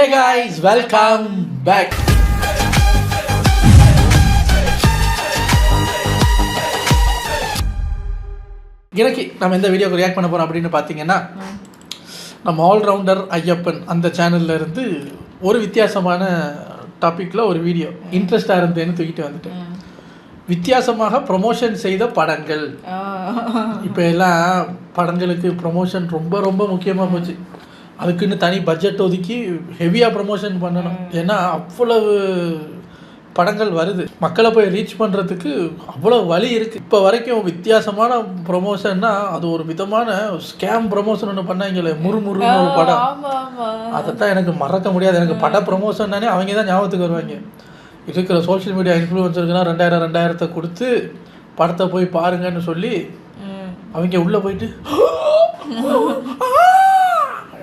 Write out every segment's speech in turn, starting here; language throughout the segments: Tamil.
Hey guys, welcome back. இன்னைக்கு நம்ம இந்த வீடியோக்கு ரியாக்ட் பண்ண போகிறோம் அப்படின்னு பார்த்தீங்கன்னா, நம்ம ஆல்ரவுண்டர் ஐயப்பன் அந்த சேனல்ல இருந்து ஒரு வித்தியாசமான டாப்பிக்கில் ஒரு வீடியோ இன்ட்ரெஸ்டாக இருந்தேன்னு தூக்கிட்டு வந்துட்டேன். வித்தியாசமாக ப்ரொமோஷன் செய்த படங்கள். இப்போ எல்லாம் படங்களுக்கு ப்ரொமோஷன் ரொம்ப ரொம்ப முக்கியமாக போச்சு. அதுக்குன்னு தனி பட்ஜெட் ஒதுக்கி ஹெவியாக ப்ரொமோஷன் பண்ணணும். ஏன்னா அவ்வளவு படங்கள் வருது, மக்களை போய் ரீச் பண்ணுறதுக்கு அவ்வளோ வழி இருக்குது. இப்போ வரைக்கும் வித்தியாசமான ப்ரொமோஷன்னா அது ஒரு விதமான ஸ்கேம் ப்ரொமோஷன் ஒன்று பண்ணாங்களே, முறுமுறுன்னு ஒரு படம். அதைத்தான் எனக்கு மறக்க முடியாது. எனக்கு பட ப்ரொமோஷன்னானே அவங்க தான் ஞாபகத்துக்கு வருவாங்க. இருக்கிற சோஷியல் மீடியா இன்ஃப்ளூயன்சருக்குன்னா 2000 கொடுத்து படத்தை போய் பாருங்கன்னு சொல்லி அவங்க உள்ளே போயிட்டு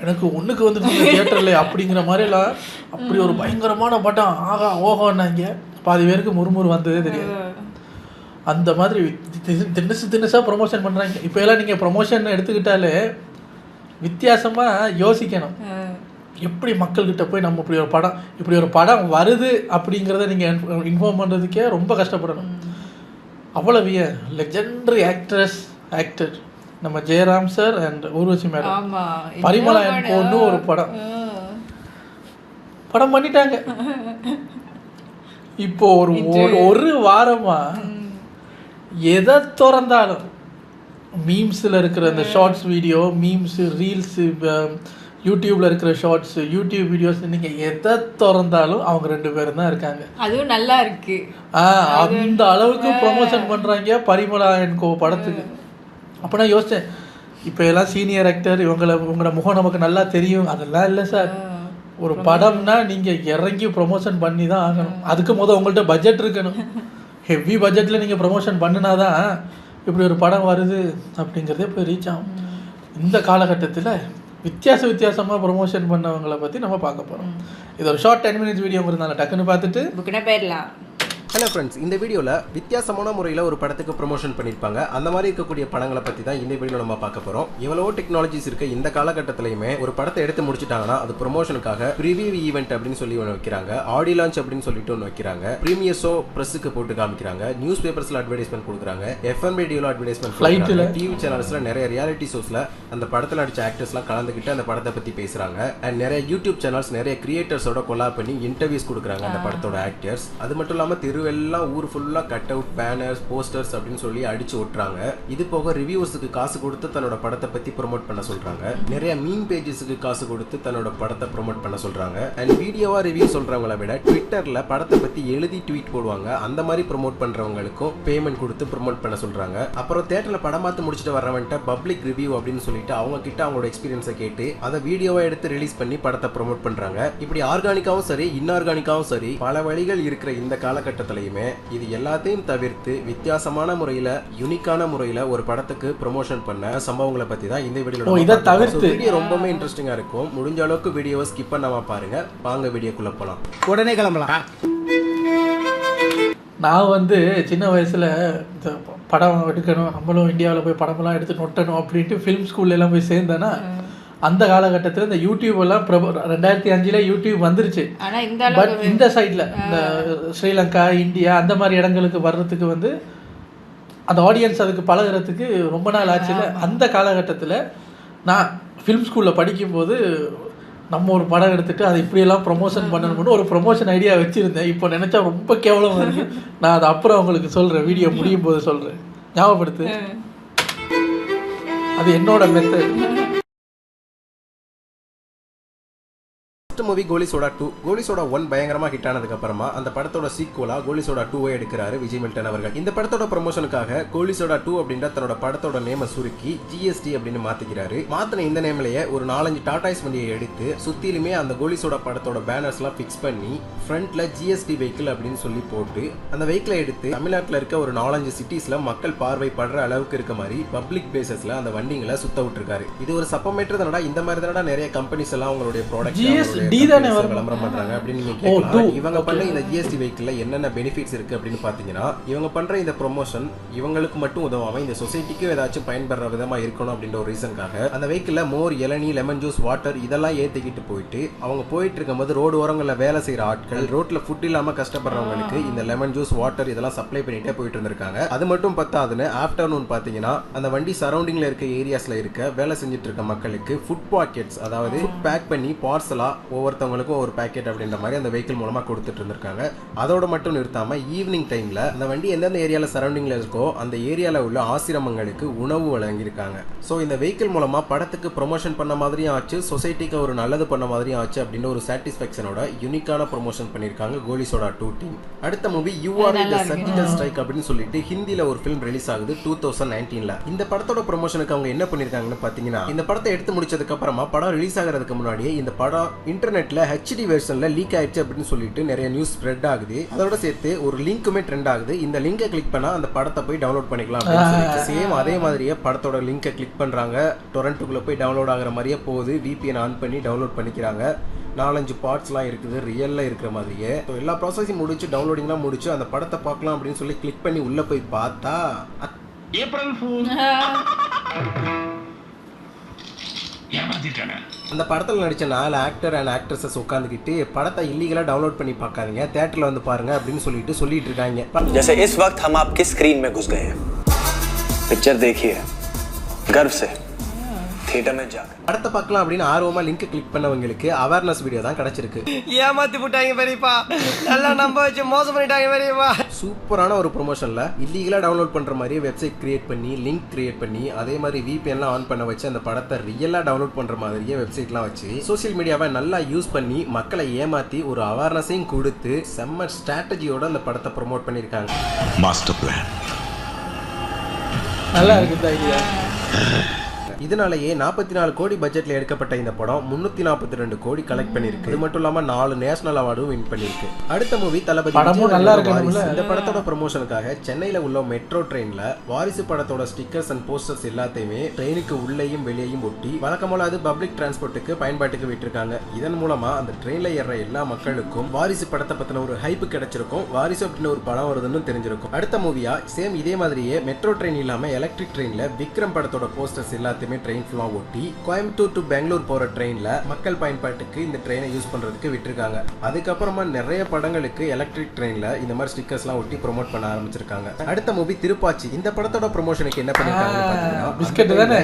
எனக்கு ஒன்றுக்கு வந்துட்டு தியேட்டரில் அப்படிங்கிற மாதிரிலாம் அப்படி ஒரு பயங்கரமான படம் ஆகா ஓகோன்னாங்க. பாதி பேருக்கு முறுமுறு வந்ததே தெரியாது. அந்த மாதிரி தினசாக ப்ரொமோஷன் பண்ணுறாங்க. இப்போ எல்லாம் நீங்கள் ப்ரொமோஷன் எடுத்துக்கிட்டாலே வித்தியாசமாக யோசிக்கணும். எப்படி மக்கள்கிட்ட போய் நம்ம இப்படி ஒரு படம் வருது அப்படிங்கிறத நீங்கள் இன்ஃபார்ம் பண்ணுறதுக்கே ரொம்ப கஷ்டப்படணும். அவ்வளவு லெஜெண்டரி ஆக்டர் நம்ம Jayaram sir and Urvashi madam, Parimala என் பொண்ணு ஒரு படம் பண்ணிட்டாங்க. இப்போ ஒரு வாரமா எதை திறந்தாலும் மீம்ஸில் இருக்கிற அந்த ஷார்ட்ஸ் வீடியோ, மீம்ஸு, ரீல்ஸு, யூடியூப்ல இருக்கிற ஷார்ட்ஸ், யூடியூப் வீடியோஸ், நீங்கள் எதை திறந்தாலும் அவங்க 2 பேரும் தான் இருக்காங்க. அதுவும் நல்லா இருக்கு. அந்த அளவுக்கு ப்ரொமோஷன் பண்ணுறாங்க பரிமளா என் கோ படத்துக்கு. அப்போ நான் யோசித்தேன், இப்போ எல்லாம் சீனியர் ஆக்டர், உங்களோட முகம் நமக்கு நல்லா தெரியும். அதெல்லாம் இல்லை சார். ஒரு படம்னா நீங்கள் இறங்கி ப்ரொமோஷன் பண்ணி தான் ஆகணும். அதுக்கு உங்கள்கிட்ட பட்ஜெட் இருக்கணும். ஹெவி பட்ஜெட்டில் நீங்கள் ப்ரொமோஷன் பண்ணினா தான் இப்படி ஒரு படம் வருது அப்படிங்கிறதே போய் ரீச் ஆகும். இந்த காலகட்டத்தில் வித்தியாசமாக ப்ரொமோஷன் பண்ணவங்களை பற்றி நம்ம பார்க்க போகிறோம். இது ஒரு ஷார்ட் 10 minutes வீடியோங்கிறதுனால டக்குன்னு பார்த்துட்டு புக்குனே போயிடலாம். ஹலோ ஃப்ரெண்ட்ஸ், இந்த வீடியோவில் வித்தியாசமான முறையில் ஒரு படத்துக்கு ப்ரொமோஷன் பண்ணியிருப்பாங்க. அந்த மாதிரி இருக்கக்கூடிய படங்களை பற்றி தான் இந்த வீடியோவில் நம்ம பார்க்க போகிறோம். எவ்வளவோ டெக்னாலஜிஸ் இருக்க இந்த காலகட்டத்திலையுமே ஒரு படத்தை எடுத்து முடிச்சிட்டாங்கன்னா அது ப்ரொமோஷனுக்காக ப்ரிவியூ ஈவெண்ட் அப்படின்னு சொல்லி ஒன்று வைக்கிறாங்க, ஆடியோ லான்ச் அப்படின்னு சொல்லிட்டு ஒன்று வைக்கிறாங்க, ப்ரீமியர் ஷோ ப்ரெஸ்ஸுக்கு போட்டு காமிக்கிறாங்க, நியூஸ் பேப்பர்ஸில் அட்வர்டைஸ்மெண்ட் கொடுக்குறாங்க, FM ரேடியோவில் அட்வர்டைஸ்மெண்ட், ஃப்ளைட்டில், டிவி சேனல்ஸில் நிறைய ரியாலிட்டி ஷோஸில் அந்த படத்தில் நடிச்ச ஆக்டர்ஸ்லாம் கலந்துக்கிட்டு அந்த படத்தை பற்றி பேசுகிறாங்க. அண்ட் நிறைய யூடியூப் சேனல்ஸ் நிறைய கிரியேட்டர்ஸோட கொலாப் பண்ணி இன்டர்வியூஸ் கொடுக்குறாங்க அந்த படத்தோட ஆக்டர்ஸ். அது மட்டும் இல்லாமல் எல்லாம் ஊர் ஃபுல்லா கட் அவுட், பேனர்ஸ், போஸ்டர்ஸ் அப்படின்னு சொல்லி அடிச்சு ஒட்டுறாங்க. இது போக ரிவ்யூவர்ஸுக்கு காசு கொடுத்து தன்னோட படத்தை பத்தி ப்ரோமோட் பண்ண சொல்றாங்க. நிறைய மீம் பேஜஸ்க்கு காசு கொடுத்து தன்னோட படத்தை ப்ரோமோட் பண்ண சொல்றாங்க. அண்ட் வீடியோவா ரிவ்யூ சொல்றவங்கள விட ட்விட்டர்ல படத்தை பத்தி எழுதி ட்வீட் போடுவாங்க. அந்த மாதிரி ப்ரோமோட் பண்றவங்களுக்கும் பேமெண்ட் கொடுத்து ப்ரோமோட் பண்ண சொல்றாங்க. அப்புறம் தியேட்டர்ல படம் பார்த்து முடிச்சுட்டு வரவன்ட்ட பப்ளிக் ரிவ்யூ அப்படின்னு சொல்லிட்டு அவங்க கிட்ட அவங்களோட எக்ஸ்பீரியன்ஸை கேட்டு அதை வீடியோவா எடுத்து ரிலீஸ் பண்ணி படத்தை ப்ரோமோட் பண்றாங்க. இப்படி ஆர்கானிக்காவும் சரி, இன்ஆர்கானிக்காவும் சரி, பல வழிகள் இருக்கிற இந்த காலகட்டத்திலையுமே இது எல்லாத்தையும் தவிர்த்து வித்தியாசமான முறையில, யூனிக்கான முறையில ஒரு படத்துக்கு ப்ரமோஷன் பண்ண சம்பவங்களை பத்தி தான் இந்த வீடியோ ரொம்பவே இன்ட்ரெஸ்டிங்கா இருக்கும். முடிஞ்ச அளவுக்கு வீடியோவை ஸ்கிப் பண்ணாம பாருங்க. வாங்க வீடியோக்குள்ள போலாம். உடனே கிளம்பலாம். நான் சின்ன வயசுல படம் எடுக்கணும், நம்மளும் இந்தியாவில் போய் படமெல்லாம் எடுத்து நொட்டணும் அப்படின்ட்டு ஃபிலிம் ஸ்கூல்ல எல்லாம் போய் சேர்ந்தேன்னா, அந்த காலகட்டத்தில் இந்த யூடியூப் எல்லாம் 2005 யூடியூப் வந்துருச்சு. பட் இந்த சைடில் இந்த ஸ்ரீலங்கா, இந்தியா அந்த மாதிரி இடங்களுக்கு வர்றதுக்கு அந்த ஆடியன்ஸ் அதுக்கு பழகிறதுக்கு ரொம்ப நாள் ஆச்சுல. அந்த காலகட்டத்தில் நான் ஃபிலிம் ஸ்கூலில் படிக்கும்போது நம்ம ஒரு படம் எடுத்துகிட்டு அதை இப்படியெல்லாம் ப்ரொமோஷன் பண்ணணும்னு ஒரு ப்ரொமோஷன் ஐடியா வச்சுருந்தேன். இப்போ நினச்சா ரொம்ப கேவலமாக இருக்குது. நான் அதை அப்புறம் உங்களுக்கு சொல்கிறேன், வீடியோ முடியும் போது சொல்கிறேன். ஞாபகப்படுத்து, அது என்னோட மெத்தட். மூவி கோலி சோடா 2. கோலி சோடா 1 பயங்கரமா ஹிட் ஆனதுக்கு அப்புறமா அந்த படத்தோட சீக்வலா கோலி சோடா 2 எடுக்கிறாரு விஜய் மில்டன் அவர்கள். இந்த படத்தோட ப்ரமோஷனுக்காக கோலி சோடா 2 அப்படின்ற தன்னோட படத்தோட நேம சுருக்கி GST அப்படின்னு மாத்திக்கிறாரு. மாத்தின இந்த நேம்லயே ஒரு 4-5 டாடாய்ஸ் வண்டியை எடுத்து சுத்திலுமே அந்த கோலி சோடா படத்தோட பேனர்ஸ் எல்லாம் பிக்ஸ் பண்ணி ஃப்ரண்ட்ல GST வெஹிக்கிள் அப்படின்னு சொல்லி போட்டு அந்த வெஹிக்கிளை எடுத்து தமிழ்நாட்டில் இருக்க ஒரு 4-5 சிட்டிஸ்ல மக்கள் பார்வை படுற அளவுக்கு இருக்க மாதிரி பப்ளிக் பேசஸ்ல அந்த வண்டிங்களை சுத்த விட்டுருக்காரு. இது ஒரு சப்பமேட்டர் தானடா, இந்த மாதிரி தானடா நிறைய கம்பெனிஸ் எல்லாம் அவங்களுடைய ப்ராடக்ட் விளம்பரம் பண்றாங்க அப்படின்னு நீங்க கேட்கலாம். இவங்க பண்ண இந்த ஜிஎஸ்டி வெஹிக்கிள்ல என்னென்ன பெனிஃபிட்ஸ் இருக்கு அப்படின்னு பாத்தீங்கன்னா, இவங்க பண்ற இந்த ப்ரொமோஷன் இவங்களுக்கு மட்டும் உதவாம இந்த சொசைட்டிக்கும் ஏதாச்சும் பயன்படுற விதமா இருக்கணும் அப்படின்ற ஒரு ரீசனுக்காக அந்த வெஹிக்கிள்ல மோர், இளநீ, லெமன் ஜூஸ், வாட்டர் இதெல்லாம் ஏத்திக்கிட்டு போயிட்டு அவங்க போயிட்டு இருக்கும்போது ரோடு ஓரங்களில் வேலை செய்யற ஆட்கள், ரோட்ல ஃபுட் இல்லாம கஷ்டப்படுறவங்களுக்கு இந்த லெமன் ஜூஸ், வாட்டர் இதெல்லாம் சப்ளை பண்ணிட்டே போயிட்டு இருந்திருக்காங்க. அது மட்டும் பத்தாதுன்னு ஆஃப்டர்நூன் பாத்தீங்கன்னா அந்த வண்டி சரௌண்டிங்ல இருக்க ஏரியாஸ்ல இருக்க வேலை செஞ்சுட்டு இருக்க மக்களுக்கு ஃபுட் பாக்கெட்ஸ், அதாவது பேக் பண்ணி பார்சலா ஒவ்வொருத்தவங்களுக்கும் ஒரு பேக்கெட் அப்படின்ற மாதிரி அந்த வெஹிக்கிள் மூலமா கொடுத்துட்டு இருந்திருக்காங்க. அதோட மட்டும் நிறுத்தாம ஈவினிங் டைம்ல அந்த வண்டி எந்தெந்த ஏரியால சரௌண்டிங்ல இருக்கோ அந்த ஏரியால உள்ள ஆசிரமங்களுக்கு உணவு வழங்கியிருக்காங்க. ஸோ இந்த வெஹிக்கிள் மூலமா படத்துக்கு ப்ரொமோஷன் பண்ண மாதிரியும் ஆச்சு, சொசைட்டிக்கு ஒரு நல்லது பண்ண மாதிரியும் ஆச்சு அப்படின்ற ஒரு சாட்டிஸ்ஃபேக்ஷனோட யூனிக்கான ப்ரொமோஷன் பண்ணியிருக்காங்க கோலி சோடா 2 டீம். அடுத்த மூவி யூஆர் தி சர்ஜிக்கல் ஸ்ட்ரைக் அப்படின்னு சொல்லிட்டு ஹிந்தில ஒரு ஃபிலிம் ரிலீஸ் ஆகுது 2019ல. இந்த படத்தோட ப்ரொமோஷனுக்கு அவங்க என்ன பண்ணிருக்காங்கன்னு பாத்தீங்கன்னா, இந்த படத்தை எடுத்து முடிச்சதுக்கு அப்புறமா படம் ரிலீஸ் ஆகிறதுக்கு முன்னாடியே இந்த படம் இன்டர்நெட்ல ஹெச்டி வெர்ஷன்ல லீக் ஆயிடுச்சு அப்படின்னு சொல்லிட்டு நிறைய நியூஸ் ஸ்ப்ரெட் ஆகுது. அதோட சேர்த்து ஒரு லிங்க்குமே ட்ரெண்ட் ஆகுது. இந்த லிங்கை கிளிக் பண்ணா அந்த படத்தை போய் டவுன்லோட் பண்ணிக்கலாம் அப்படின்னு சொல்லிட்டு சேம் அதே மாதிரியே படத்தோட லிங்கை கிளிக் பண்றாங்க. டொரண்டோக்குள்ள போய் டவுன்லோட் ஆகிற மாதிரியே போகுது. VPN ஆன் பண்ணி டவுன்லோட் பண்ணிக்கிறாங்க. 4-5 பார்ட்ஸ்லாம் இருக்குது ரியல்ல இருக்கிற மாதிரியே. ஸோ எல்லா ப்ராசஸையும் முடிச்சு டவுன்லோடிங்லாம் முடிச்சு அந்த படத்தை பார்க்கலாம் அப்படின்னு சொல்லி கிளிக் பண்ணி உள்ள போய் பார்த்தா ஏப்ரல் ஃபூல் அந்த படத்தில் நடிச்ச 4 ஆக்டர் அண்ட் ஆக்ட்ரஸஸ் உட்காந்துக்கிட்டு படத்தை இல்லீகலா டவுன்லோட் பண்ணி பார்க்காதீங்க, தியேட்டர்ல வந்து பாருங்க அப்படின்னு சொல்லிட்டு இருக்காங்க. जैसे इस वक्त हम आपकी स्क्रीन में घुस गए हैं, पिक्चर देखिए गर्व से थिएटर में जाकर. படத்தை பார்க்கலாம் அப்படின்னு ஆர்வமா லிங்க் கிளிக் பண்ணவங்களுக்கு அவேர்னஸ் வீடியோ தான் கிடைச்சிருக்கு. ஏமாத்தி போட்டாங்க பெரியப்பா, நல்லா நம்ப வச்சு மோசம் பண்ணிட்டாங்க பெரியப்பா. சூப்பரான ஒரு ப்ரொமோஷன்ல இல்லீகலா டவுன்லோட் பண்ற மாதிரி வெப்சைட் கிரியேட் பண்ணி லிங்க் கிரியேட் பண்ணி அதே மாதிரி VPNலாம் ஆன் பண்ண வச்சு அந்த படத்தை ரியலா டவுன்லோட் பண்ற மாதிரியே வெப்சைட்லாம் வச்சு சோசியல் மீடியாவை நல்லா யூஸ் பண்ணி மக்களை ஏமாத்தி ஒரு அவேர்னஸையும் கொடுத்து செம்ம ஸ்ட்ராட்டஜியோட அந்த படத்தை ப்ரோமோட் பண்ணிருக்காங்க. மாஸ்டர் பிளான் நல்லா இருக்கு இந்த ஐடியா. இதனாலேயே 44 கோடி பட்ஜெட்ல எடுக்கப்பட்ட இந்த படம் 342 கோடி கலெக்ட் பண்ணிருக்கு. இது மட்டும் இல்லாம 4 நேஷனல் அவார்டும் வின் பண்ணிருக்கு. அடுத்த மூவி தளபதி நல்லா இருக்கு. இந்த படத்தோட ப்ரமோஷனுக்காக சென்னையில உள்ள மெட்ரோ ட்ரெயின்ல வாரிசு படத்தோட ஸ்டிக்கர்ஸ் அண்ட் போஸ்டர்ஸ் எல்லாத்தையுமே ட்ரெயினுக்கு உள்ளேயும் வெளியேயும் ஒட்டி வழக்கம்போல அது பப்ளிக் டிரான்ஸ்போர்ட்டுக்கு பயன்பாட்டுக்கு விட்டுருக்காங்க. இதன் மூலமா அந்த ட்ரெயின்ல ஏற எல்லா மக்களுக்கும் வாரிசு படத்தை பத்தின ஒரு ஹைப் கிடைச்சிருக்கும், வாரிசு அப்படின்னு ஒரு படம் வருதுன்னு தெரிஞ்சிருக்கும். அடுத்த மூவியா சேம் இதே மாதிரியே மெட்ரோ ட்ரெயின் இல்லாம எலக்ட்ரிக் ட்ரெயின்ல விக்ரம் படத்தோட போஸ்டர்ஸ் எல்லாத்தையுமே ட்ரெயின் ஃபுல்லா ஒட்டி கோயம்புத்தூர் டு பெங்களூர் போற ட்ரெயின்ல மக்கள் பயன்பாட்டுக்கு இந்த ட்ரெயினை யூஸ் பண்றதுக்கு விட்டுருக்காங்க. அதுக்கப்புறமா நிறைய படங்களுக்கு எலக்ட்ரிக் ட்ரெயின்ல இந்த மாதிரி ஸ்டிக்கர்ஸ்லாம் ஒட்டி ப்ரோமோட் பண்ண ஆரம்பிச்சிருக்காங்க. அடுத்த மூவி திருப்பாச்சி. இந்த படத்தோட ப்ரமோஷனுக்கு என்ன பண்ணிருக்காங்க,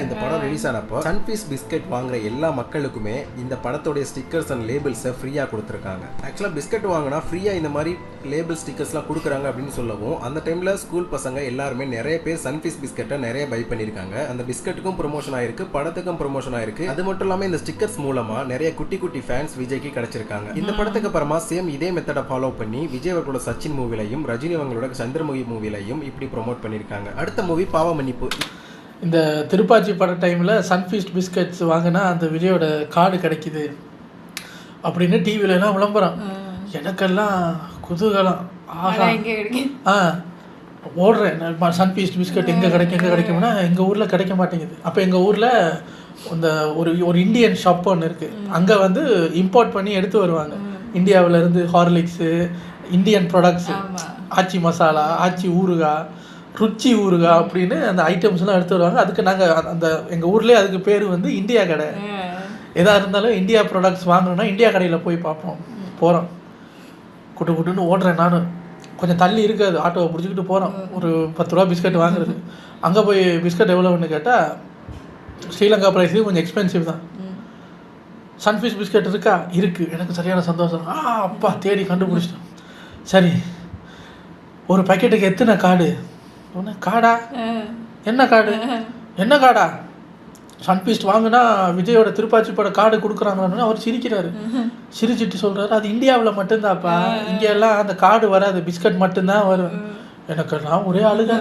இந்த படம் ரிலீஸ் ஆனப்போ சன்ஃபீஸ் பிஸ்கட் வாங்குற எல்லா மக்களுக்குமே இந்த படத்தோட ஸ்டிக்கர்ஸ் அண்ட் லேபிள்ஸை ஃப்ரீயா கொடுத்துருக்காங்க. ஆக்சுவலா பிஸ்கட் வாங்கினா ஃப்ரீயா இந்த மாதிரி லேபிள் ஸ்டிக்கர்ஸ்லாம் கொடுக்குறாங்க அப்படின்னு சொல்லவும் அந்த டைம்ல ஸ்கூல் பசங்க எல்லாருமே நிறைய பேர் சன்ஃபீஸ் பிஸ்கட்டை நிறைய பை பண்ணிருக்காங்க. அந்த பிஸ்கட்டுக்கும் ப்ரமோஷன் ஆயிருக்கு, படத்துக்கும் ப்ரமோஷன் ஆயிருக்கு. அது மட்டும் இல்லாம இந்த ஸ்டிக்கர்ஸ் மூலமா நிறைய குட்டி குட்டி ஃபேன்ஸ் விஜய்க்கு கிடைச்சிருக்காங்க. இந்த படத்துக்கு அப்புறமா சேம் இதே மெத்தட ஃபாலோ பண்ணி விஜய் அவர்களோட சச்சின் மூவிலையும் ரஜினி அவங்களோட சந்திரமுகி மூவிலையும் இப்படி ப்ரோமோட் பண்ணிருக்காங்க. அடுத்த மூவி பாவ மன்னிப்பு. இந்த திருப்பாச்சி பட டைமில் சன்ஃபீஸ்ட் பிஸ்கட்ஸ் வாங்கினா அந்த விஜயோட கார்டு கிடைக்குது அப்படின்னு டிவிலலாம் விளம்பரம். எனக்கெல்லாம் குதூகலம். ஓடுறேன் சன்ஃபீஸ்ட் பிஸ்கட் எங்கே கிடைக்கும்னா எங்கள் ஊரில் கிடைக்க மாட்டேங்குது. அப்போ எங்கள் ஊரில் இந்த ஒரு இந்தியன் ஷாப் ஒன்று இருக்குது. அங்கே வந்து இம்போர்ட் பண்ணி எடுத்து வருவாங்க இந்தியாவிலேருந்து. ஹார்லிக்ஸு, இந்தியன் ப்ராடக்ட்ஸு, ஆச்சி மசாலா, ஆச்சி ஊறுகாய், ருச்சி ஊறுகாய் அப்படின்னு அந்த ஐட்டம்ஸ்லாம் எடுத்து வருவாங்க. அதுக்கு நாங்கள் அந்த எங்கள் ஊர்லேயே அதுக்கு பேர் வந்து இந்தியா கடை. எதாக இருந்தாலும் இந்தியா ப்ராடக்ட்ஸ் வாங்கணுன்னா இந்தியா கடையில் போய் பார்ப்போம். போகிறோம் குட்டுன்னு ஓடுறேன். நான் கொஞ்சம் தள்ளி இருக்காது, ஆட்டோவை பிடிச்சிக்கிட்டு போகிறோம். ஒரு 10 ரூபா பிஸ்கட் வாங்குறது. அங்கே போய் பிஸ்கட் எவ்வளோன்னு கேட்டால் ஸ்ரீலங்கா ப்ரைஸு கொஞ்சம் எக்ஸ்பென்சிவ் தான். சன்ஃபீஸ் பிஸ்கட் இருக்கா? இருக்குது. எனக்கு சரியான சந்தோஷம். அப்பா தேடி கண்டுபிடிச்சிட்டோம். சரி, ஒரு பேக்கெட்டுக்கு எத்தனை கார்டு? கார்டா? என்ன கார்டு? என்ன கார்டா? சன்ஃபீஸ்ட் வாங்கினா விஜயோட திருப்பாச்சி பட கார்டு கொடுக்குறாங்கன்னு அவர் சிரிக்கிறாரு. சிரிச்சிட்டு சொல்கிறாரு, அது இந்தியாவில் மட்டும்தான்ப்பா, இங்கே எல்லாம் அந்த கார்டு வராது, பிஸ்கட் மட்டும்தான் வரும். எனக்கெல்லாம் ஒரே அழுக.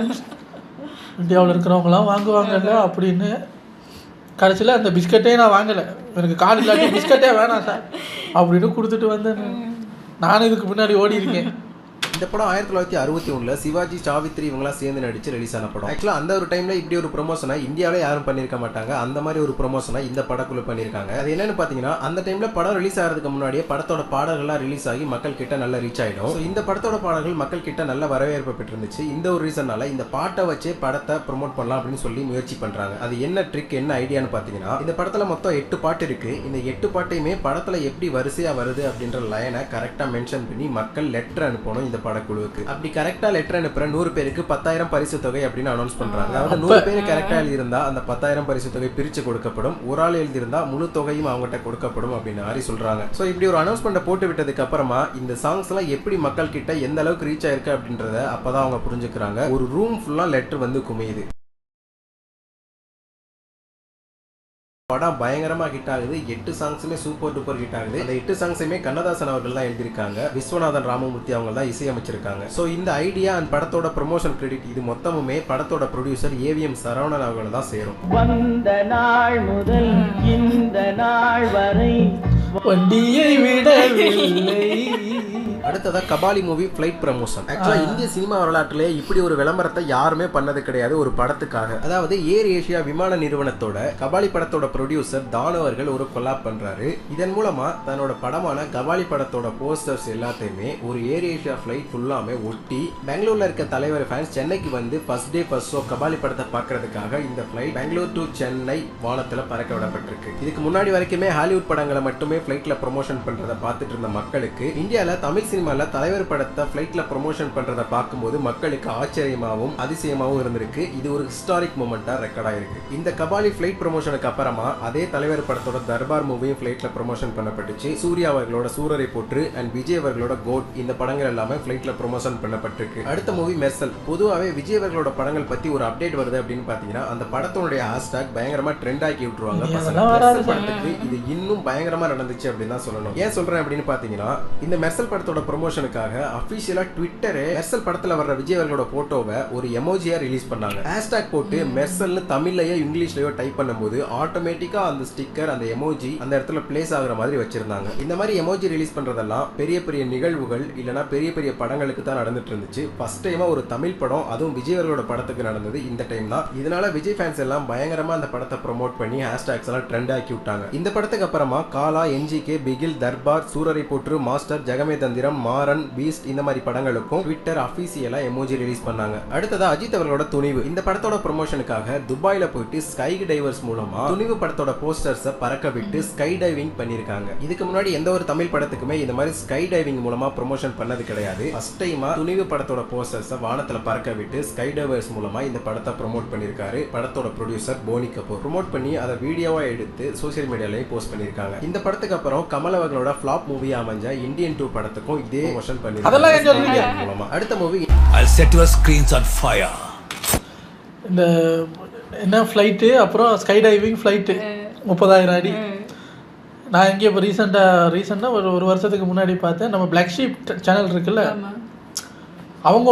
இந்தியாவில் இருக்கிறவங்களாம் வாங்குவாங்கல்ல அப்படின்னு. கடைசியில் அந்த பிஸ்கட்டே நான் வாங்கலை. எனக்கு கார்டு இல்லாட்டி பிஸ்கட்டே வேணாம் சார் அப்படின்னு கொடுத்துட்டு வந்தேன். நானும் இதுக்கு முன்னாடி ஓடி இருக்கேன். இந்த படம் 1961 சிவாஜி, சாவித்ரி இவங்களாம் சேர்ந்து நடிச்சு ரிலீஸ் ஆன படம். ஆக்சுவலா அந்த ஒரு டைம்ல இப்படி ஒரு ப்ரொமோஷனை இந்தியாவில யாரும் பண்ணிருக்க மாட்டாங்க. அந்த மாதிரி ஒரு ப்ரொமோஷனை இந்த படக்குள்ள பண்ணிருக்காங்க. அது என்னன்னு பாத்தீங்கன்னா, அந்த டைம்ல படம் ரிலீஸ் ஆகிறதுக்கு முன்னாடியே படத்தோட பாடல்கள்லாம் ரிலீஸ் ஆகி மக்கள் கிட்ட நல்ல ரீச் ஆயிடும். இந்த படத்தோட பாடல்கள் மக்கள் கிட்ட நல்ல வரவேற்பு பெற்றிருந்துச்சு. இந்த ஒரு ரீசனால இந்த பாட்டை வச்சே படத்தை ப்ரோமோட் பண்ணலாம் அப்படின்னு சொல்லி முயற்சி பண்றாங்க. அது என்ன ட்ரிக், என்ன ஐடியான்னு பாத்தீங்கன்னா, இந்த படத்துல மொத்தம் 8 பாட்டு இருக்கு. இந்த 8 பாட்டையுமே படத்துல எப்படி வரிசையா வருது அப்படின்ற லைனை கரெக்டா மென்ஷன் பண்ணி மக்கள் லெட்டர் அனுப்பணும் இந்த படக்குழுவுக்கு. அப்படி கரெக்டா லெட்டர் அனுப்புற 100 பேருக்கு 10,000 பரிசு தொகை அப்படின்னு அனௌன்ஸ் பண்றாங்க. அதாவது 100 பேர் கரெக்டா எழுதியிருந்தா அந்த 10,000 பரிசு தொகை பிரிச்சு கொடுக்கப்படும். ஒரு ஆள் எழுதியிருந்தா முழு தொகையும் அவங்ககிட்ட கொடுக்கப்படும் அப்படின்னு மாதிரி சொல்றாங்க. சோ இப்படி ஒரு அனௌன்ஸ்மெண்ட் போட்டு விட்டதுக்கு அப்புறமா இந்த சாங்ஸ் எல்லாம் எப்படி மக்கள் கிட்ட எந்த அளவுக்கு ரீச் ஆயிருக்கு அப்படின்றத அப்பதான் அவங்க புரிஞ்சுக்கிறாங்க. ஒரு ரூம் ஃபுல்லா லெட்டர் வந்து குமியுது. படம் பயங்கரமா ஹிட் ஆகுது. 8 சாங்ஸுமே சூப்பர் டூப்பர் ஹிட் ஆகுது. அந்த 8 சாங்ஸுமே கண்ணதாசன் அவர்கள் தான் எழுதியிருக்காங்க. விஸ்வநாதன் ராமமூர்த்தி அவங்க தான் இசையமைச்சிருக்காங்க. சோ இந்த ஐடியா அண்ட் படத்தோட ப்ரமோஷன் கிரெடிட் இது மொத்தமுமே படத்தோட ப்ரொடியூசர் ஏவிஎம் சரவணன் அவர்கள் தான் சேரும். வந்த நாள் முதல் இந்த நாள் வரை வண்டியை விடவில்லை. அடுத்ததா கபாலி மூவி ஃபிளைட் ப்ரமோஷன். ஆக்சுவலா இந்திய சினிமா வரலாற்றிலே இப்படி ஒரு விளம்பரத்தை யாருமே பண்ணது கிடையாது ஒரு படத்துக்காக. அதாவது ஏர் ஏஷியா விமான நிறுவனத்தோட கபாலி படத்தோட ப்ரொடியூசர் தானு அவர்கள் ஒரு கொலாப் பண்றாரு. இதன் மூலமா தன்னோட படமான கபாலி படத்தோட போஸ்டர்ஸ் எல்லாத்தையுமே ஒரு ஏர் ஏஷியா ஃபிளைட் ஃபுல்லாமே ஒட்டி பெங்களூர்ல இருக்க தலைவர் ஃபேன்ஸ் சென்னைக்கு வந்து first day first show Kabali படத்தை பார்க்கறதுக்காக இந்த ஃபிளைட் பெங்களூர் டு சென்னை வானத்துல பறக்க விடப்பட்டிருக்கு. இதுக்கு முன்னாடி வரைக்குமே ஹாலிவுட் படங்களை மட்டுமே ஃபிளைட்ல ப்ரமோஷன் பண்றதை பார்த்துட்டு இருந்த மக்களுக்கு இந்தியால தமிழ் சினிமால தலைவர் படத்தை ஃபிளைட்ல ப்ரமோஷன் பண்றத பார்க்கும்போது மக்களுக்கு ஆச்சரியமாவும் அதிசயமாவும் இருந்திருக்கு. இது ஒரு ஹிஸ்டாரிக் மூமெண்டா ரெக்கார்ட் ஆயிருக்கு. இந்த கபாலி ஃபிளைட் ப்ரமோஷனுக்கு அப்புறமா அதே தலைவர் படத்தோட தர்பார் மூவியும் ஃபிளைட்ல ப்ரமோஷன் பண்ணப்பட்டுச்சு. சூர்யா அவர்களோட சூரரை போற்று அண்ட் விஜய் அவர்களோட கோட் இந்த படங்கள் எல்லாமே ஃபிளைட்ல ப்ரமோஷன் பண்ணப்பட்டிருக்கு. அடுத்த மூவி மெர்சல். பொதுவாகவே விஜய் அவர்களோட படங்கள் பத்தி ஒரு அப்டேட் வருது அப்படின்னு பாத்தீங்கன்னா அந்த படத்தோட ஹேஷ்டாக் பயங்கரமா ட்ரெண்ட் ஆக்கி விட்டுருவாங்க. படத்துக்கு இது இன்னும் பயங்கரமா நடந்துச்சு அப்படின்னு தான் சொல்லணும். ஏன் சொல்றேன் அப்படின்னு பாத்தீங்கன்னா, இந்த மெர்சல் படத்தோட ப்ரமோஷனுக்காக அபிஷியலா ட்விட்டரே மெர்சல் படத்துல வர்ற விஜய் அவர்களோட போட்டோவை ஒரு எமோஜியா ரிலீஸ் பண்ணாங்க. ஹேஷ்டாக் போட்டு மெர்சல்னு தமிழ்லயோ இங்கிலீஷ்லயோ டைப் பண்ணும்போது ஆட்டோமேட்டிக்கா அந்த ஸ்டிக்கர் அந்த எமோஜி அந்த இடத்துல பிளேஸ் ஆகுற மாதிரி வச்சிருந்தாங்க. இந்த மாதிரி எமோஜி ரிலீஸ் பண்றதெல்லாம் பெரிய பெரிய நிகழ்வுகள் இல்லனா பெரிய பெரிய படங்களுக்கு தான் நடந்துட்டு இருந்துச்சு. ஃபர்ஸ்ட் டைமா ஒரு தமிழ் படம் அதுவும் விஜய் அவர்களோட படத்துக்கு நடந்தது இந்த டைம் தான். இதனால விஜய் ஃபேன்ஸ் எல்லாம் பயங்கரமா அந்த படத்தை ப்ரோமோட் பண்ணி ஹேஷ்டாக்ஸ் எல்லாம் ட்ரெண்ட் ஆக்கி விட்டாங்க. இந்த படத்துக்கு அப்புறமா காலா, என்ஜிகே, பிகில், தர்பார், சூரரை போற்று, மாஸ்டர், ஜெகமே தந்திரம், மாறன், பீஸ்ட் இந்த மாதிரி படங்களுக்கும் ட்விட்டர் அபிஷியலா எமோஜி ரிலீஸ் பண்ணாங்க. அடுத்ததா அஜித் அவர்களோட துணிவு. இந்த படத்தோட ப்ரமோஷனுக்காக துபாயில போயிட்டு ஸ்கை டைவர்ஸ் மூலமா துணிவு படத்தோட போஸ்டர்ஸை பறக்க விட்டு ஸ்கை டைவிங் பண்ணிருக்காங்க. இதுக்கு முன்னாடி எந்த ஒரு தமிழ் படத்துக்குமே இந்த மாதிரி ஸ்கை டைவிங் மூலமா ப்ரமோஷன் பண்ணது கிடையாது. ஃபர்ஸ்ட் டைமா துணிவு படத்தோட போஸ்டர்ஸை வானத்துல பறக்க விட்டு ஸ்கை டைவர்ஸ் மூலமா இந்த படத்தை ப்ரோமோட் பண்ணிருக்காரு படத்தோட ப்ரொடியூசர் போனி கபூர். ப்ரோமோட் பண்ணி அதை வீடியோவா எடுத்து சோசியல் மீடியாலயும் போஸ்ட் பண்ணிருக்காங்க. இந்த படத்துக்கு அப்புறம் கமல் அவர்களோட ஃபிளாப் மூவி அமைஞ்ச இந்தியன் 2 படத்துக்கும் இதே ப்ரமோஷன் பண்ணிருக்காங்க. அடுத்த movie I'll set your screens on fire. இந்த என்ன ஃப்ளைட்டு அப்புறம் ஸ்கை டைவிங் ஃப்ளைட்டு 30,000 அடி. நான் எங்கே இப்போ ரீசெண்டாக ஒரு வருஷத்துக்கு முன்னாடி பார்த்தேன். நம்ம பிளாக் ஷீப் சேனல் இருக்குல்ல, அவங்க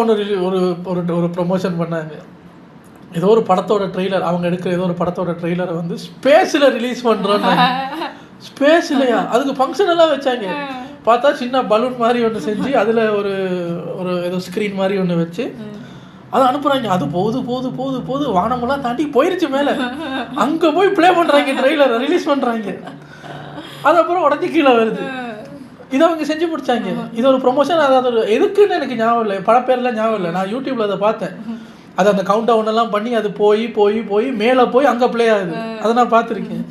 ஒரு ப்ரொமோஷன் பண்ணாங்க. ஏதோ ஒரு படத்தோட ட்ரெய்லர், அவங்க எடுக்கிற ஏதோ ஒரு படத்தோட ட்ரெய்லரை வந்து ஸ்பேஸில் ரிலீஸ் பண்ணுறோன்னு. ஸ்பேஸ் இல்லையா, அதுக்கு ஃபங்க்ஷன் எல்லாம் வச்சாங்க. பார்த்தா சின்ன பலூன் மாதிரி ஒன்று செஞ்சு அதில் ஒரு ஏதோ ஸ்க்ரீன் மாதிரி ஒன்று வச்சு அதை அனுப்புகிறாங்க. அது போகுது வானமெல்லாம் தாண்டி போயிருச்சு மேலே. அங்கே போய் ப்ளே பண்ணுறாங்க, ட்ரெய்லரை ரிலீஸ் பண்ணுறாங்க. அது அப்புறம் உடஞ்சி கீழே வருது. இதை அவங்க செஞ்சு முடிச்சாங்க. இது ஒரு ப்ரொமோஷன். அதாவது ஒரு எதுக்குன்னு எனக்கு ஞாபகம் இல்லை, பல பேர்லாம் ஞாபகம் இல்லை. நான் யூடியூப்பில் அதை பார்த்தேன். அது அந்த கவுண்ட் டவுன் எல்லாம் பண்ணி அது போய் மேலே போய் அங்கே ப்ளே ஆகுது. அதை நான் பார்த்துருக்கேன்.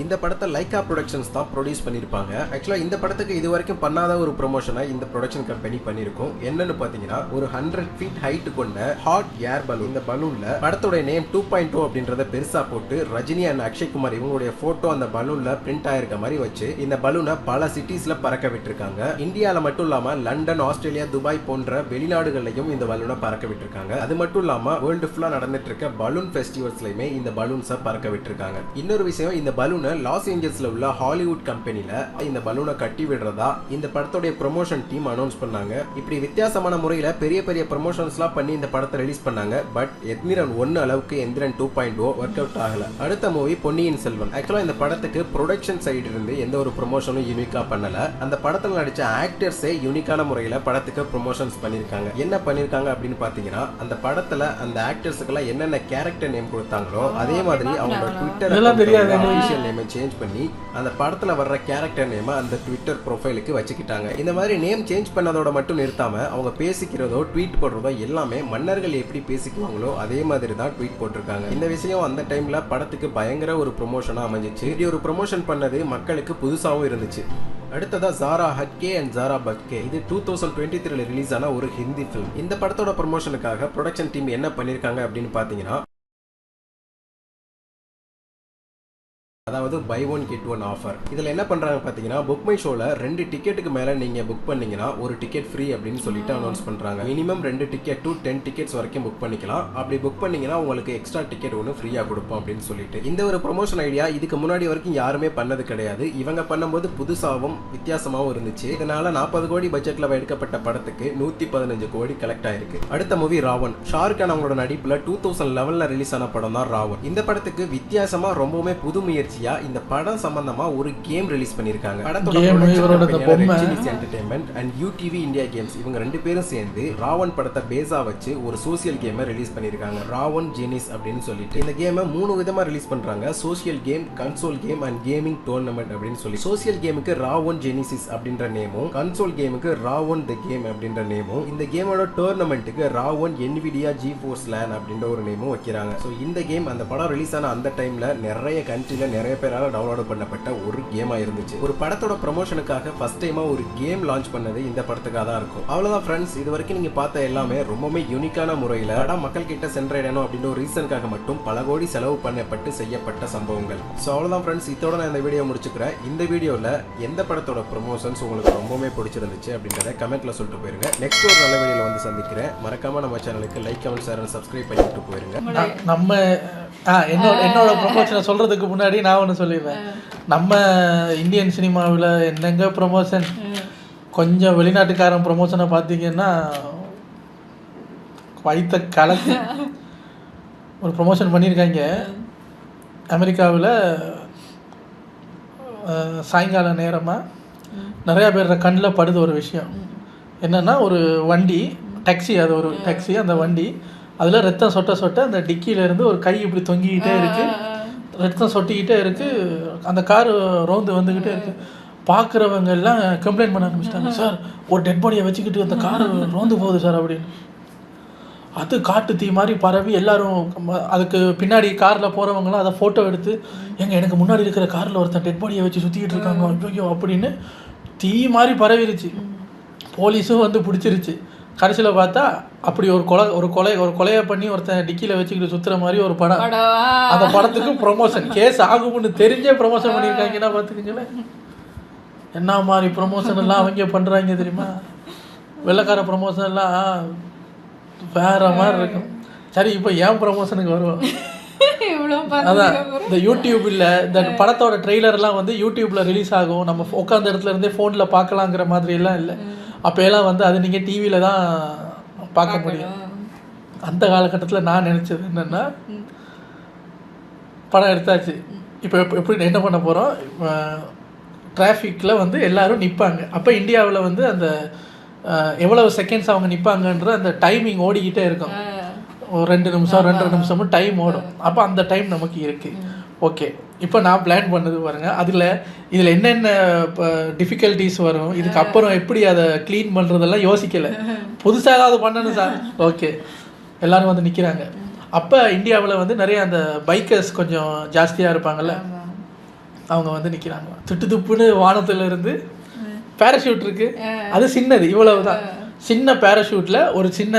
இந்த படத்தை லைகா ப்ரொடக்ஷன்ஸ் தான் ப்ரொடியூஸ் பண்ணியிருப்பாங்க. ஆக்சுவலாக இந்த படத்துக்கு இது வரைக்கும் பண்ணாத ஒரு ப்ரொமோஷனை இந்த ப்ரொடக்ஷன் கம்பெனி பண்ணியிருக்கோம். என்னன்னு பார்த்தீங்கன்னா, ஒரு 100 feet ஹைட் கொண்ட ஹாட் ஏர் பலூன். இந்த பலூன்ல படத்தோட நேம் 2.0 அப்படின்றத பெருசா போட்டு ரஜினி அண்ட் அக்ஷய்குமார் இவங்களுடைய போட்டோ அந்த பலூன்ல பிரிண்ட் ஆயிருக்க மாதிரி வச்சு இந்த பலூனை பல சிட்டிஸ்ல பறக்க விட்டுருக்காங்க. இந்தியாவில் மட்டும் இல்லாம லண்டன், ஆஸ்திரேலியா, துபாய் போன்ற வெளிநாடுகள்லையும் இந்த பலூனை பறக்க விட்டுருக்காங்க. அது மட்டும் இல்லாம வேர்ல்டு ஃபுல்லா நடந்துட்டு இருக்க பலூன் ஃபெஸ்டிவல்ஸ்லயுமே இந்த பலூன்ஸை பறக்க விட்டுருக்காங்க. இன்னொரு விஷயம், இந்த பலூன் பலூனை லாஸ் ஏஞ்சல்ஸ்ல உள்ள ஹாலிவுட் கம்பெனில இந்த பலூனை கட்டி விடுறதா இந்த படத்தோட ப்ரொமோஷன் டீம் அனௌன்ஸ் பண்ணாங்க. இப்படி வித்தியாசமான முறையில பெரிய பெரிய ப்ரொமோஷன்ஸ்லாம் பண்ணி இந்த படத்தை ரிலீஸ் பண்ணாங்க. பட் எந்திரன் 1 அளவுக்கு எந்திரன் 2.0 ஒர்க் அவுட் ஆகல. அடுத்த மூவி பொன்னியின் செல்வன். ஆக்சுவலா இந்த படத்துக்கு ப்ரொடக்ஷன் சைடு இருந்து எந்த ஒரு ப்ரொமோஷனும் யூனிக்கா பண்ணல. அந்த படத்துல நடிச்ச ஆக்டர்ஸே யூனிக்கான முறையில படத்துக்கு ப்ரொமோஷன்ஸ் பண்ணிருக்காங்க. என்ன பண்ணிருக்காங்க அப்படின்னு பாத்தீங்கன்னா, அந்த படத்துல அந்த ஆக்டர்ஸுக்கெல்லாம் என்னென்ன கேரக்டர் நேம் கொடுத்தாங்களோ அதே மாதிரி அவங்களோட ட்விட்டர் அஃபிஷியல் நேமை சேஞ்ச் பண்ணி அந்த படத்துல வர்ற கேரக்டர் நேமை அந்த ட்விட்டர் ப்ரொஃபைலுக்கு வச்சுக்கிட்டாங்க. இந்த மாதிரி நேம் சேஞ்ச் பண்ணதோட மட்டும் நிறுத்தாம அவங்க பேசிக்கிறதோ ட்வீட் போடுறதோ எல்லாமே மன்னர்கள் எப்படி பேசிக்குவாங்களோ அதே மாதிரி தான் ட்வீட் போட்டிருக்காங்க. இந்த விஷயம் அந்த டைம்ல படத்துக்கு பயங்கர ஒரு ப்ரொமோஷனா அமைஞ்சிச்சு. இப்படி ஒரு ப்ரொமோஷன் பண்ணது மக்களுக்கு புதுசாகவும் இருந்துச்சு. அடுத்ததா ஜாரா ஹட்கே அண்ட் ஜாரா பட்கே. இது 2023 ரிலீஸ் ஆன ஒரு ஹிந்தி ஃபிலிம். இந்த படத்தோட ப்ரொமோஷனுக்காக ப்ரொடக்ஷன் டீம் என்ன பண்ணிருக்காங்க அப்படின்னு பாத்தீங்கன்னா, அதாவது buy one get one offer. இதில் என்ன பண்ணுறாங்க பார்த்தீங்கன்னா, புக் மை ஷோவில் 2 டிக்கெட்டுக்கு மேலே நீங்கள் புக் பண்ணீங்கன்னா ஒரு டிக்கெட் ஃப்ரீ அப்படின்னு சொல்லிட்டு அனௌன்ஸ் பண்ணுறாங்க. மினிமம் 2 டிக்கெட் டு 10 டிக்கெட்ஸ் வரைக்கும் புக் பண்ணிக்கலாம். அப்படி புக் பண்ணீங்கன்னா உங்களுக்கு எக்ஸ்ட்ரா டிக்கெட் ஒன்று ஃப்ரீயாக கொடுப்போம் அப்படின்னு சொல்லிட்டு இந்த ஒரு ப்ரொமோஷன் ஐடியா இதுக்கு முன்னாடி வரைக்கும் யாருமே பண்ணது கிடையாது. இவங்க பண்ணும்போது புதுசாகவும் வித்தியாசமாகவும் இருந்துச்சு. இதனால 40 கோடி பட்ஜெட்டில் எடுக்கப்பட்ட படத்துக்கு 115 கோடி கலெக்ட் ஆயிருக்கு. அடுத்த மூவி ராவன். ஷாருக் கான் அவங்களோட நடிப்பில் 2011 ரிலீஸ் ஆன படம் தான் ராவன். இந்த படத்துக்கு வித்தியாசமாக ரொம்பவுமே புது முயற்சி இந்த படம் சம்பந்தமா ஒரு கேம் ரிலீஸ் பண்ணிருக்காங்க. படத்தோட entertainment and UDV India games இவங்க 2 பேரும் சேர்ந்து ராவன் படத்தை பேஸா வச்சு ஒரு சோசியல் கேமை ரிலீஸ் பண்ணிருக்காங்க. ராவன் ஜெனிஸ் அப்படின்னு சொல்லிட்டு இந்த கேமை 3 விதமா ரிலீஸ் பண்றாங்க. Social game, console game and gaming tournament அப்படின்னு சொல்லி. சோசியல் கேமுக்கு ராவன் ஜெனிசிஸ் அப்படின்ற நேமும், கன்சோல் கேமுக்கு ராவன் தி கேம் அப்படின்ற நேமும், இந்த கேமோட டோர்னமெண்ட்டுக்கு ராவன் என்விடியா ஜிஃபோர்ஸ் லேன் அப்படின்ற ஒரு நேமும் வைக்கிறாங்க. ஸோ இந்த கேம் அந்த படம் ரிலீஸ் ஆன அந்த டைம்ல நிறைய கண்ட்ரில நிறைய பேரால டவுன்லோட் பண்ணப்பட்ட ஒரு கேமா இருந்துச்சு. ஒரு படத்தோட ப்ரமோஷனுக்காக ஃபர்ஸ்ட் டைமா ஒரு கேம் லான்ச் பண்ணது இந்த படத்துக்காக தான் இருக்கும். அவ்வளவுதான் ஃப்ரெண்ட்ஸ், இது வரைக்கும் நீங்க பார்த்த எல்லாமே ரொம்பவே யூனிக்கான முறையில் படம் மக்கள் கிட்ட சென்றடையணும் அப்படின்ற ஒரு ரீசனுக்காக மட்டும் பல கோடி செலவு பண்ணப்பட்டு செய்யப்பட்ட சம்பவங்கள். ஸோ அவ்வளவுதான் ஃப்ரெண்ட்ஸ், இதோட நான் இந்த வீடியோ முடிச்சுக்கிறேன். இந்த வீடியோல எந்த படத்தோட ப்ரமோஷன்ஸ் உங்களுக்கு ரொம்பவே பிடிச்சிருந்துச்சு அப்படின்றத கமெண்ட்ல சொல்லிட்டு போயிருங்க. நெக்ஸ்ட் ஒரு நல்ல வீடியோல வந்து சந்திக்கிறேன். மறக்காம நம்ம சேனலுக்கு like, comment, share and subscribe பண்ணிட்டு போயிருங்க. நம்ம என்னோட ப்ரொமோஷனை சொல்கிறதுக்கு முன்னாடி நான் ஒன்று சொல்லிடுறேன். நம்ம இந்தியன் சினிமாவில் என்னங்க ப்ரொமோஷன், கொஞ்சம் வெளிநாட்டுக்காரன் ப்ரொமோஷனை பார்த்தீங்கன்னா வைத்த கலக்கு. ஒரு ப்ரொமோஷன் பண்ணியிருக்காங்க அமெரிக்காவில். சாயங்கால நேரமாக நிறையா பேர் கண்ணில் படுது ஒரு விஷயம். என்னென்னா, ஒரு வண்டி டாக்ஸி, அது ஒரு டாக்ஸி, அந்த வண்டி அதில் ரத்தம் சொட்ட சொட்ட அந்த டிக்கியிலேருந்து ஒரு கை இப்படி தொங்கிக்கிட்டே இருக்குது, ரத்தம் சொட்டிக்கிட்டே இருக்குது. அந்த கார் ரோந்து வந்துக்கிட்டே இருக்குது. பார்க்குறவங்க எல்லாம் கம்ப்ளைண்ட் பண்ண ஆரம்பிச்சிட்டாங்க. சார், ஒரு டெட் பாடியை வச்சுக்கிட்டு அந்த கார் ரோந்து போகுது சார் அப்படின்னு. அது காட்டு தீ மாதிரி பரவி எல்லாரும் அதுக்கு பின்னாடி காரில் போகிறவங்களாம் அதை ஃபோட்டோ எடுத்து, எனக்கு முன்னாடி இருக்கிற காரில் ஒருத்தன் டெட் பாடியை வச்சு சுற்றிக்கிட்டு இருக்காங்க ஐயோ அப்படின்னு தீ மாதிரி பரவிருச்சு. போலீஸும் வந்து பிடிச்சிருச்சு. கடைசியில் பார்த்தா அப்படி ஒரு கொலையை பண்ணி ஒருத்தன் டிக்கியில் வச்சுக்கிட்டு சுற்றுற மாதிரி ஒரு படம். அந்த படத்துக்கு ப்ரொமோஷன் கேஸ் ஆகும்னு தெரிஞ்சே ப்ரொமோஷன் பண்ணியிருக்காங்கன்னா பார்த்துக்கிங்களேன். என்ன மாதிரி ப்ரொமோஷன் எல்லாம் அவங்க பண்ணுறாங்க தெரியுமா? வெள்ளைக்கார ப்ரொமோஷன் எல்லாம் வேற மாதிரி இருக்கும். சரி, இப்போ ஏன் ப்ரொமோஷனுக்கு வருவோம். அதான் இந்த யூடியூப் இல்லை, இந்த படத்தோட ட்ரெய்லர்லாம் வந்து யூடியூப்பில் ரிலீஸ் ஆகும். நம்ம உட்காந்த இடத்துல இருந்தே ஃபோனில் பார்க்கலாங்கிற மாதிரிலாம் இல்லை. அப்போயெல்லாம் வந்து அது நீங்கள் டிவியில் தான் பார்க்க முடியும். அந்த காலகட்டத்தில் நான் நினச்சது என்னென்னா, படம் எடுத்தாச்சு, இப்போ எப்படி என்ன பண்ண போகிறோம், டிராஃபிக்கில் வந்து எல்லோரும் நிற்பாங்க. அப்போ இந்தியாவில் வந்து அந்த எவ்வளவு செகண்ட்ஸ் அவங்க நிற்பாங்கன்ற அந்த டைமிங் ஓடிக்கிட்டே இருக்கும். ஒரு 2 நிமிஷம் 2.5 நிமிஷமும் டைம் ஓடும். அப்போ அந்த டைம் நமக்கு இருக்குது. ஓகே, இப்போ நான் பிளான் பண்ணது பாருங்கள். இதில் என்னென்ன இப்போ டிஃபிகல்ட்டிஸ் வரும், இதுக்கப்புறம் எப்படி அதை க்ளீன் பண்ணுறதெல்லாம் யோசிக்கலை. புதுசாக ஏதாவது பண்ணணும் சார். ஓகே, எல்லோரும் வந்து நிற்கிறாங்க. அப்போ இந்தியாவில் வந்து நிறைய அந்த பைக்கர்ஸ் கொஞ்சம் ஜாஸ்தியாக இருப்பாங்கள்ல, அவங்க வந்து நிற்கிறாங்க. துப்புன்னு வானத்தில் இருந்து பேராஷூட் இருக்குது. அது சின்னது, இவ்வளவு தான். சின்ன பேராஷூட்டில் ஒரு சின்ன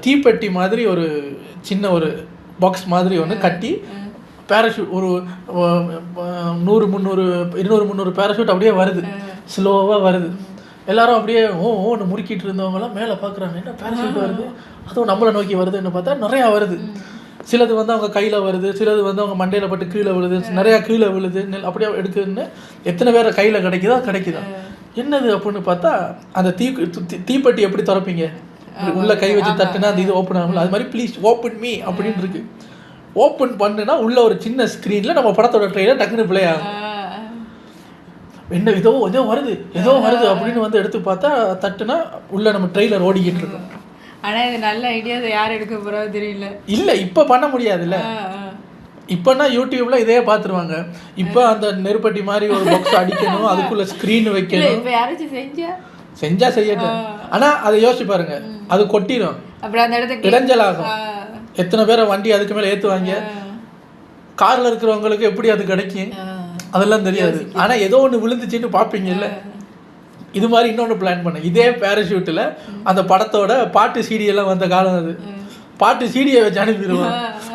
தீப்பெட்டி மாதிரி ஒரு சின்ன ஒரு பாக்ஸ் மாதிரி ஒன்று கட்டி பேராஷூட் ஒரு 100, 300, 200, 300 பேராஷூட் அப்படியே வருது, ஸ்லோவாக வருது. எல்லாரும் அப்படியே ஓன்னு முறுக்கிட்டு இருந்தவங்களாம் மேலே பார்க்குறாங்க, என்ன பேராஷூட் வருது, அதுவும் நம்மளை நோக்கி வருதுன்னு பார்த்தா நிறையா வருது. சிலது வந்து அவங்க கையில் வருது, சிலது வந்து அவங்க மண்டையில் பட்டு கீழே விழுது, நிறையா கீழே விழுது, அப்படியே எடுக்குதுன்னு எத்தனை பேரை கையில் கிடைக்குதா என்னது அப்படின்னு பார்த்தா அந்த தீப்பெட்டி எப்படி திறப்பீங்க, உள்ள கை வச்சு தட்டுனா அந்த இது ஓப்பன் ஆகல, அது மாதிரி ப்ளீஸ் ஓப்பன் மீ அப்படின்னு இருக்கு. ஓப்பன் பண்ணுனா உள்ள ஒரு சின்ன ஸ்க்ரீனில் நம்ம படத்தோட ட்ரெயிலர் டக்குன்னு ப்ளே ஆகும். என்ன ஏதோ வருது அப்படின்னு வந்து எடுத்து பார்த்தா தட்டுனா உள்ள நம்ம ட்ரெய்லர் ஓடிக்கிட்டு இருக்கோம். ஆனால் இது நல்ல ஐடியா, யார் எடுக்க போகிறோ தெரியல. இல்லை இப்போ பண்ண முடியாதுல்ல, இப்போனா யூடியூப்ல இதே பார்த்துருவாங்க. இப்போ அந்த நெருப்பட்டி மாதிரி ஒரு பாக்ஸ் அடிக்கணும், அதுக்குள்ள ஸ்க்ரீன் வைக்கணும். இப்போ யாராச்சும் செஞ்சா செய்யட்டும். ஆனால் அதை யோசிச்சு பாருங்க, அது கொட்டிடும், அப்புறம் அந்த இடத்துக்கு இடைஞ்சல் ஆகும். எத்தனை பேரை வண்டி அதுக்கு மேலே ஏற்றுவாங்க, காரில் இருக்கிறவங்களுக்கு எப்படி அது கிடைக்கும் அதெல்லாம் தெரியாது. ஆனால் ஏதோ ஒன்று விழுந்துச்சின்னு பார்ப்பீங்கல்ல. இது மாதிரி இன்னொன்று பிளான் பண்ணேன். இதே பேராஷூட்டில் அந்த படத்தோட பாட்டு சீடியெல்லாம் வந்த காலம் அது. பாட்டு சீடியை வச்சு அனுப்பிடுவோம்,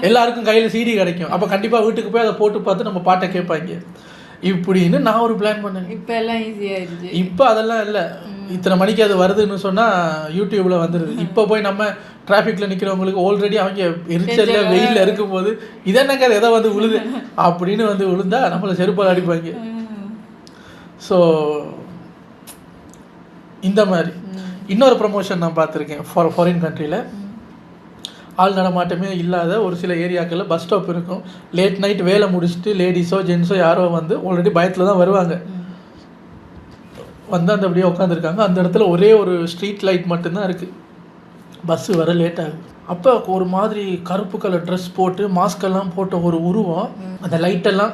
எல்லாருக்கும் கையில் சீடி கிடைக்கும். அப்போ கண்டிப்பாக வீட்டுக்கு போய் அதை போட்டு பார்த்து நம்ம பாட்டை கேட்பாங்க. இப்படின்னு நான் ஒரு பிளான் பண்ணேன். இப்போ எல்லாம் ஈஸியாகிடுச்சு. இப்போ அதெல்லாம் இல்லை, இத்தனை மணிக்கு அது வருதுன்னு சொன்னால் யூடியூப்பில் வந்துடுது. இப்போ போய் நம்ம டிராஃபிக்கில் நிற்கிறவங்களுக்கு ஆல்ரெடி அவங்க எரிச்சலில் வெயிலில் இருக்கும்போது இதென்னங்க எதை வந்து விழுது அப்படின்னு வந்து விழுந்தா நம்மளை செருப்பால் அடிப்பாங்க. ஸோ இந்த மாதிரி இன்னொரு ப்ரமோஷன் நான் பார்த்துருக்கேன். ஃபாரின் கண்ட்ரியில் ஆள் நடமாட்டமே இல்லாத ஒரு சில ஏரியாக்களில் பஸ் ஸ்டாப் இருக்கும். லேட் நைட் வேலை முடிச்சுட்டு லேடிஸோ ஜென்ஸோ யாரோ வந்து ஆல்ரெடி பயத்தில் தான் வருவாங்க, வந்து அந்த அப்படியே உட்காந்துருக்காங்க. அந்த இடத்துல ஒரே ஒரு ஸ்ட்ரீட் லைட் மட்டும்தான் இருக்குது, பஸ்ஸு வர லேட் ஆகுது. அப்போ ஒரு மாதிரி கருப்பு கலர் ட்ரெஸ் போட்டு மாஸ்கெல்லாம் போட்ட ஒரு உருவம் அந்த லைட்டெல்லாம்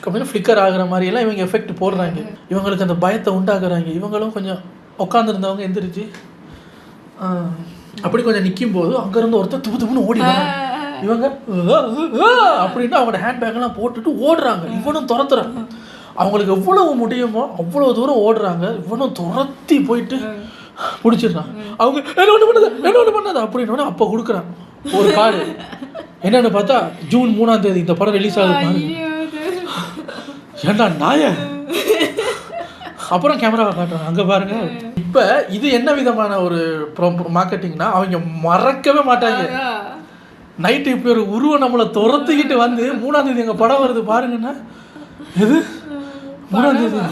அப்படின்னு ஃப்ளிக்கர் ஆகிற மாதிரியெல்லாம் இவங்க எஃபெக்ட் போடுறாங்க. இவங்களுக்கு அந்த பயத்தை உண்டாக்குறாங்க. இவங்களும் கொஞ்சம் உட்காந்துருந்தவங்க எந்திரிச்சு அப்படி கொஞ்சம் நிற்கும் போது அங்கேருந்து ஒருத்தர் துப்புன்னு ஓடிடுறாங்க. இவங்க அப்படின்னா அவங்களோட ஹேண்ட்பேக்கெல்லாம் போட்டுட்டு ஓடுறாங்க. இவனும் துரத்துறாங்க. அவங்களுக்கு எவ்வளவு முடியுமோ அவ்வளோ தூரம் ஓடுறாங்க. இவனும் துரத்தி போயிட்டு பிடிச்சிடுறான். அவங்க என்ன ஒன்று பண்ணாது அப்படின்னு அப்போ கொடுக்குறான் ஒரு கார்டு. என்னென்னு பார்த்தா ஜூன் 3ஆம் தேதி இந்த படம் ரிலீஸ் ஆகுது பாருங்க. ஏண்டா நாய, அப்புறம் கேமராவை காட்டுறாங்க, அங்கே பாருங்க. இப்போ இது என்ன விதமான ஒரு மார்க்கெட்டிங்னா அவங்க மறக்கவே மாட்டாங்க. நைட்டு இப்படி ஒரு உருவம் நம்மளை துரத்துக்கிட்டு வந்து 3ஆம் தேதி எங்கள் படம் வருது பாருங்கன்னா, எது 3ஆம் தேதி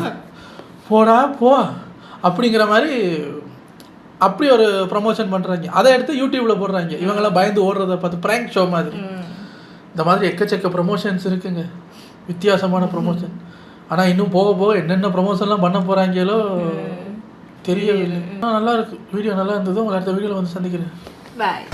போடா போ அப்படிங்கிற மாதிரி அப்படி ஒரு ப்ரமோஷன் பண்ணுறாங்க. அதை எடுத்து யூடியூப்பில் போடுறாங்க. இவங்கெல்லாம் பயந்து ஓடுறத பார்த்து ப்ராங்க் ஷோ மாதிரி. இந்த மாதிரி எக்கச்சக்க ப்ரமோஷன்ஸ் இருக்குங்க, வித்தியாசமான ப்ரமோஷன். ஆனால் இன்னும் போக போக என்னென்ன ப்ரமோஷன்லாம் பண்ண போகிறாங்களோ தெரியவில்லை. நல்லா இருக்கு, வீடியோ நல்லா இருந்தது. உங்களை அடுத்த வீடியோவில் வந்து சந்திக்கிறேன். பாய்.